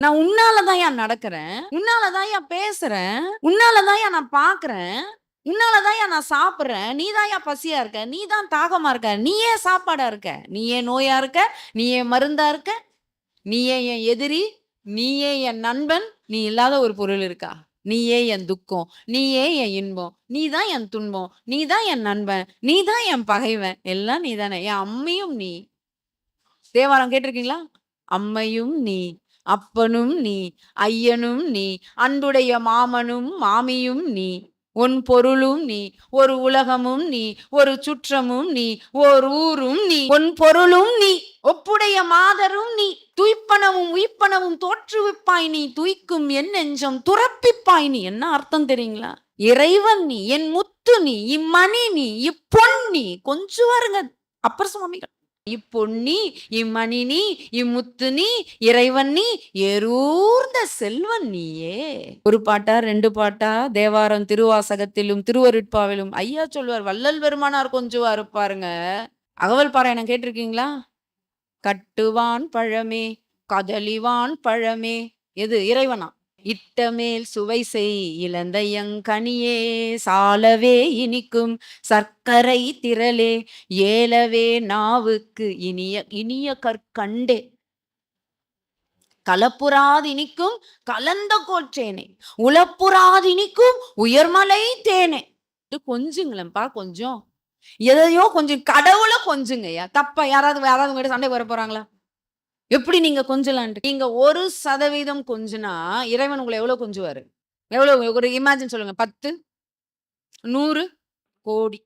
நான் உன்னாலதான் நடக்கிறேன், உன்னாலதான் பேசுறேன், உன்னாலதான் நான் பாக்குறேன், உன்னாலதான் நான் சாப்பிடுறேன். நீதான் பசியா இருக்க, நீதான் தாகமா இருக்க, நீயே சாப்பாடா இருக்க, நீயே நோயா இருக்க, நீயே மருந்தா இருக்க, நீயே என் எதிரி, நீயே என் நண்பன். நீ இல்லாத ஒரு பொருள் இருக்கா? நீயே என் துக்கம், நீயே என் இன்பம், நீதான் என் துன்பம், நீதான் என் நண்பன், நீதான் என் பகைவன், எல்லாம் நீதானே. என் அம்மையும் நீ. தேவாரம் கேட்டிருக்கீங்களா? அம்மையும் நீ, அப்பனும் நீ, ஐயனும் நீ, அன்புடைய மாமனும் மாமியும் நீ, உன் பொருளும் நீ, ஒரு உலகமும் நீ, ஒரு சுற்றமும் நீ, ஓர் ஊரும் நீ, உன் பொருளும் நீ, ஒப்புடைய மாதரும் நீ, துய்ப்பனவும் உயிப்பனவும் தோற்றுவிப்பாய் நீ, துய்க்கும் என் நெஞ்சம் துறப்பிப்பாய் நீ. என்ன அர்த்தம் தெரியுங்களா? இறைவன் நீ, என் முத்து நீ, இம்மணி நீ, இப்பொன் நீ. கொஞ்சம் வருங்க அப்பர் சுவாமிகள். இப்பொன்னி, இம்மணி நீ, இம்முத்து நீ, இறைவன் நீ, ஏரூர்ந்த செல்வன் நீயே. ஒரு பாட்டா 2 பாட்டா? தேவாரம் திருவாசகத்திலும் திருவருட்பாவிலும் ஐயா சொல்லுவார், வள்ளல் பெருமானார் கொஞ்சுவாரு பாருங்க. அகவல் பாராயணம் கேட்டிருக்கீங்களா? கட்டுவான் பழமே, கதலிவான் பழமே. எது? இறைவனா? இட்டமேல் சுவை செய் இளந்தையங்கனியே, சாலவே இனிக்கும் சர்க்கரை திரளே, ஏலவே நாவுக்கு இனிய இனிய கற்கண்டே, கலப்புறாதினிக்கும் கலந்த கோற்றேனே, உலப்புறாதினிக்கும் உயர்மலை தேனே. கொஞ்சுங்களேன்ப்பா, கொஞ்சம் எதையோ கொஞ்சம், கடவுளை கொஞ்சுங்கய்யா. தப்பா யாராவது உங்ககிட்ட சண்டை வர போறாங்களா? எப்படி நீங்க கொஞ்சலான்ட்டு? நீங்க 1% கொஞ்சுனா இறைவன் உங்களை எவ்வளவு கொஞ்சுவாரு? எவ்வளவு? ஒரு இமேஜின் சொல்லுங்க. 10, 100, கோடி.